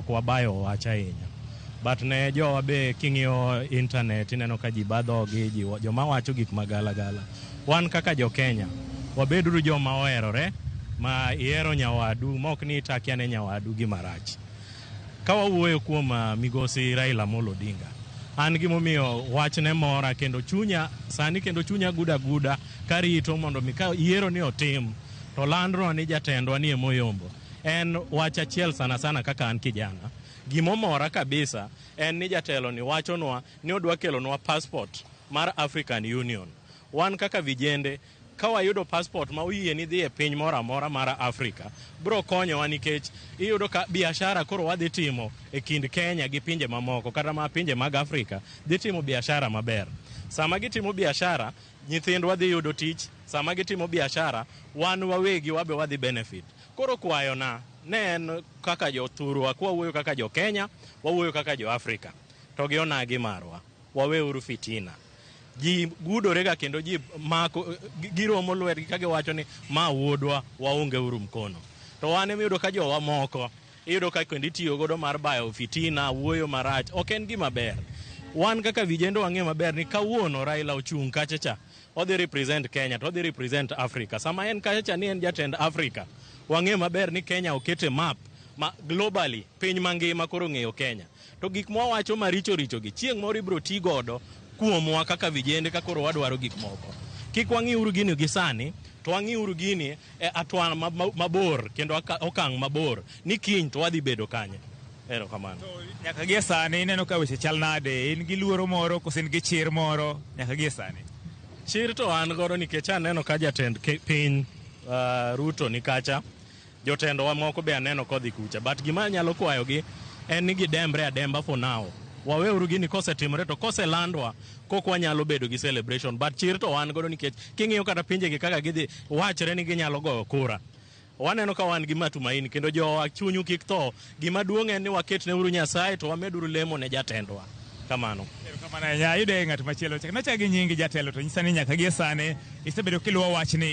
ok wabayo wach ahinya. But ne jowa be king'iyo internet ineno ka ji badhogi, joma wacho gik magalagala. Wan kaka jo Kenya, wabeduru joma oherore, ma ihero nyawadu, mok ni itakia ne nyawadu gimarach. Ka wawuoyo kuom migosi Raila Amolo Odinga, an gimomiyo wachne mora kendo chunya guda karito mondo mi ka yiero ni otim to landro ni jatendwa ni Moyombo. En wach achiel sana kaka an kijana. Gimomora kabisa en ni jatelo ni wachonwa ni odwa kelonwa passport mar African Union. Wan kaka vijende ka wayudo passport ma uyie ni dhi e piny mora mora mar Afrika, bro konyowa nikech iyudo ka biashara koro wadhi timo e kind Kenya gi pinje mamoko kata ma pinje mag Afrika dhi timo biashara maber. Sama gitimo biashara, nyithindwa dhi yudo tich. Sama gitimo biashara, wan wawegi wabe wadhi benefit. Koro kwayona ne en kaka jo thurwa, kwa wuoyo kaka jo Kenya, wawuoyo kaka jo Afrika. To gi onagi marwa, waweuru fitina. Ji gudorega kendo ji mako giromo lwetgi ka giwacho ni ma wuodwa, waonge uru mkono. To wan iyudo ka jowa moko iyudo ka kendo itiyo godo mar bayo fitina, wuoyo marach. Ok en gima ber. Wan kaka vijendo wang'e maber ni kawuono Raila ochung' kachacha, odhi represent Kenya, to odhi represent Africa. Sama en kachacha ni en jatend Africa, wang'e maber ni Kenya okete map ma globally piny mangima koro ng'eyo Kenya. To gik mwawacho maricho gi chieng' moro ibro ti godo kuomwa kaka vijende ka koro wadwaro gik moko. Kik wang'iuru gini gi sani, to wang'iuru gini e atwan mabor kendo okang' mabor ni kiny to wadhi bedo kanye. Erokamano. Nyaka gie sani ineno ka weche chal nade, in gi luoro moro koso in gi chir moro nyaka gie sani? Chir to an godo nikech aneno ka jatend piny Ruto ni kacha, jotendwa moko be aneno kodhi kucha. But gima nyalo kwayogi en ni gidembre ademba for now. Waweuru gini kosetimore to koselandwa kok wanyalo bedo gi celebration. But chir to wan godo nikech king'iyo kata pinjegi kaka gidhi wachre ni ginyalo goyo kura. Waneno ka wan gi matumaini kendo jowa chunyu kik tho. Gima duong' en ni waketne uru Nyasaye to wameduru lemo ne jatendwa. Kamano. Kamano ya yude ng'at machielo. Nochagi nyingi jatelo to nyisa ni nyaka gie sani isebedo kiluwo wachni.